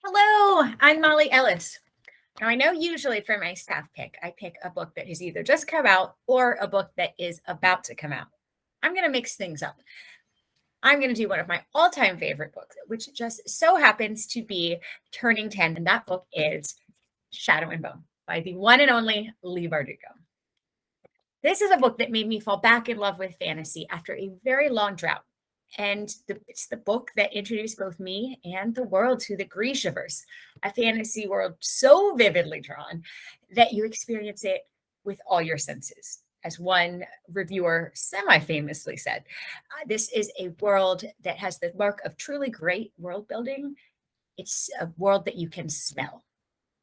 Hello, I'm Molly Ellis. Now, I know usually for my staff pick, I pick a book that has either just come out or a book that is about to come out. I'm going to mix things up. I'm going to do one of my all-time favorite books, which just so happens to be turning 10, and that book is Shadow and Bone by the one and only Leigh Bardugo. This is a book that made me fall back in love with fantasy after a very long drought. And it's the book that introduced both me and the world to the Grishaverse, a fantasy world so vividly drawn that you experience it with all your senses. As one reviewer semi-famously said, this is a world that has the mark of truly great world building. It's a world that you can smell.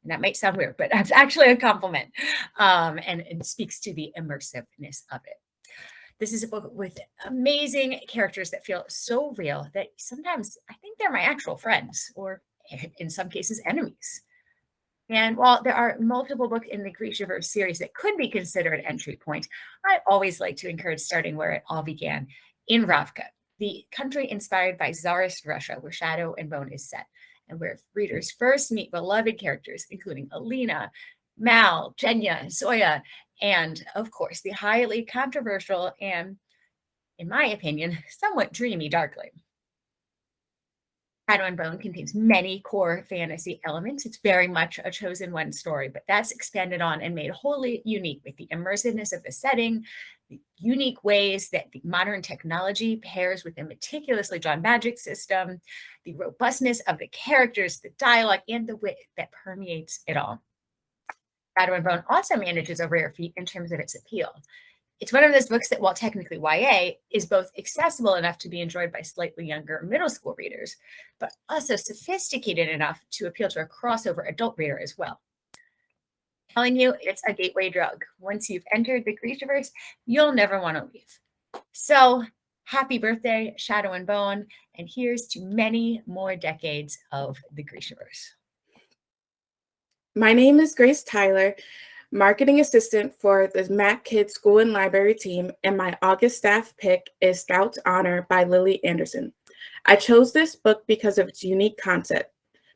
And that might sound weird, but that's actually a compliment. And it speaks to the immersiveness of it. This is a book with amazing characters that feel so real that sometimes I think they're my actual friends, or in some cases, enemies. And while there are multiple books in the Grishaverse series that could be considered entry point, I always like to encourage starting where it all began, in Ravka, the country inspired by Tsarist Russia, where Shadow and Bone is set, and where readers first meet beloved characters, including Alina, Mal, Genya, Zoya, and of course, the highly controversial and, in my opinion, somewhat dreamy Darkling. Shadow and Bone contains many core fantasy elements. It's very much a chosen one story, but that's expanded on and made wholly unique with the immersiveness of the setting, the unique ways that the modern technology pairs with a meticulously drawn magic system, the robustness of the characters, the dialogue, and the wit that permeates it all. Shadow and Bone also manages a rare feat in terms of its appeal. It's one of those books that, while technically YA, is both accessible enough to be enjoyed by slightly younger middle school readers, but also sophisticated enough to appeal to a crossover adult reader as well. I'm telling you, it's a gateway drug. Once you've entered the Grishaverse, you'll never want to leave. So, happy birthday, Shadow and Bone, and here's to many more decades of the Grishaverse. My name is Grace Tyler, marketing assistant for the Mac Kids School and Library team, and my August staff pick is Scout's Honor by Lilly Anderson. I chose this book because of its unique concept.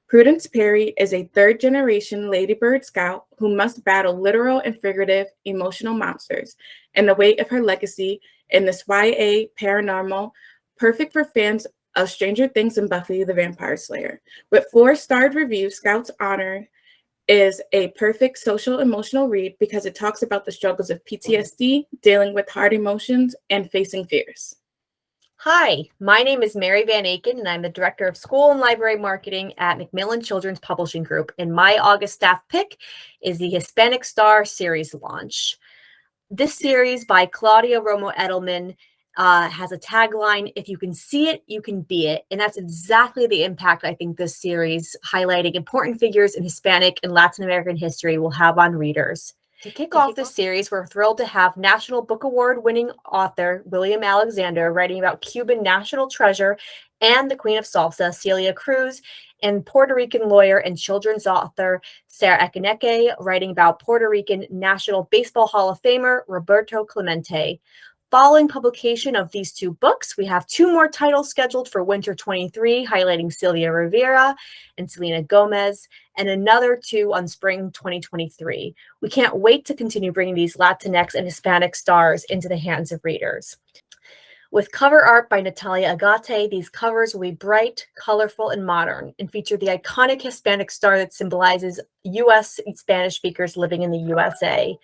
Prudence Perry is a third-generation Ladybird Scout who must battle literal and figurative emotional monsters, and the weight of her legacy in this YA paranormal, perfect for fans of Stranger Things and Buffy the Vampire Slayer. With 4-starred reviews, Scout's Honor is a perfect social emotional read because it talks about the struggles of PTSD, dealing with hard emotions, and facing fears. Hi, my name is Mary Van Aken, and I'm the Director of School and Library Marketing at Macmillan Children's Publishing Group, and my August staff pick is the Hispanic Star series launch. This series by Claudia Romo Edelman has a tagline, "If you can see it, you can be it." And that's exactly the impact I think this series, highlighting important figures in Hispanic and Latin American history, will have on readers. To kick off this series, we're thrilled to have National Book Award winning author William Alexander writing about Cuban national treasure and the Queen of Salsa, Celia Cruz, and Puerto Rican lawyer and children's author Sarah Ekeneke writing about Puerto Rican National Baseball Hall of Famer Roberto Clemente. Following publication of these two books, we have 2 more titles scheduled for Winter 23, highlighting Sylvia Rivera and Selena Gomez, and another 2 on Spring 2023. We can't wait to continue bringing these Latinx and Hispanic stars into the hands of readers. With cover art by Natalia Agate, these covers will be bright, colorful, and modern, and feature the iconic Hispanic star that symbolizes U.S. Spanish speakers living in the USA.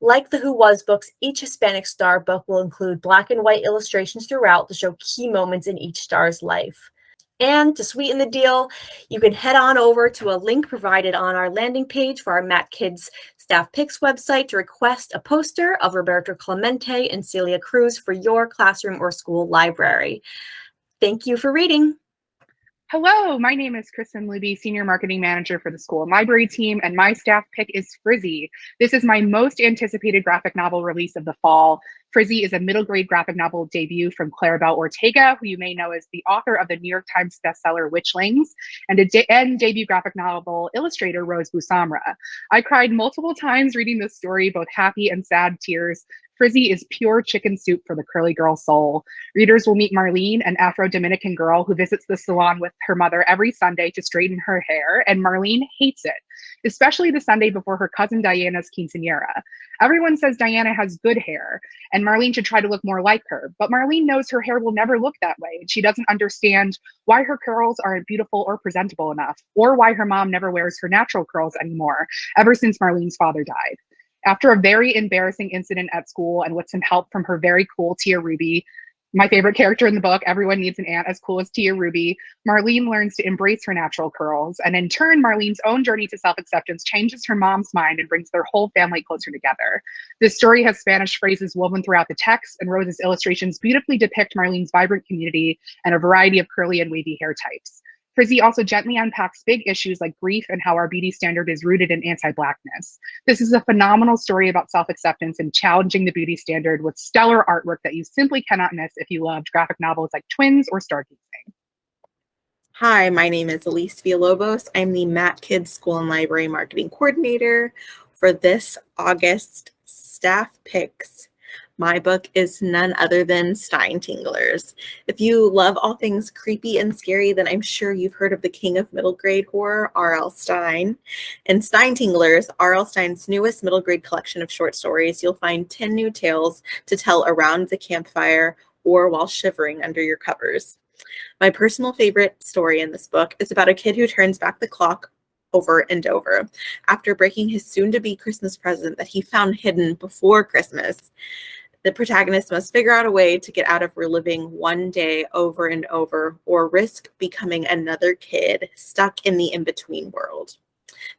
Like the Who Was books, each Hispanic star book will include black and white illustrations throughout to show key moments in each star's life. And to sweeten the deal, you can head on over to a link provided on our landing page for our Mac Kids Staff Picks website to request a poster of Roberto Clemente and Celia Cruz for your classroom or school library. Thank you for reading. Hello, my name is Kristen Luby, Senior Marketing Manager for the School and Library team, and my staff pick is Frizzy. This is my most anticipated graphic novel release of the fall. Frizzy is a middle grade graphic novel debut from Claribel Ortega, who you may know as the author of the New York Times bestseller Witchlings, and debut graphic novel illustrator Rose Busamra. I cried multiple times reading this story, both happy and sad tears. Frizzy is pure chicken soup for the curly girl soul. Readers will meet Marlene, an Afro-Dominican girl who visits the salon with her mother every Sunday to straighten her hair, and Marlene hates it, especially the Sunday before her cousin Diana's quinceañera. Everyone says Diana has good hair, and Marlene should try to look more like her, but Marlene knows her hair will never look that way, and she doesn't understand why her curls aren't beautiful or presentable enough, or why her mom never wears her natural curls anymore, ever since Marlene's father died. After a very embarrassing incident at school and with some help from her very cool Tia Ruby, my favorite character in the book, everyone needs an aunt as cool as Tia Ruby, Marlene learns to embrace her natural curls. And in turn, Marlene's own journey to self-acceptance changes her mom's mind and brings their whole family closer together. This story has Spanish phrases woven throughout the text, and Rose's illustrations beautifully depict Marlene's vibrant community and a variety of curly and wavy hair types. Frizzy also gently unpacks big issues like grief and how our beauty standard is rooted in anti-Blackness. This is a phenomenal story about self-acceptance and challenging the beauty standard with stellar artwork that you simply cannot miss if you loved graphic novels like Twins or Stargazing. Hi, my name is Elise Villalobos. I'm the Matt Kids School and Library Marketing Coordinator for this August Staff Picks. My book is none other than Stein Tinglers. If you love all things creepy and scary, then I'm sure you've heard of the king of middle grade horror, R.L. Stine. In Stein Tinglers, R.L. Stine's newest middle grade collection of short stories, you'll find 10 new tales to tell around the campfire or while shivering under your covers. My personal favorite story in this book is about a kid who turns back the clock over and over after breaking his soon-to-be Christmas present that he found hidden before Christmas. The protagonist must figure out a way to get out of reliving one day over and over or risk becoming another kid stuck in the in-between world.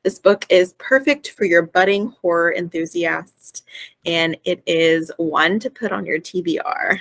This book is perfect for your budding horror enthusiast, and it is one to put on your TBR.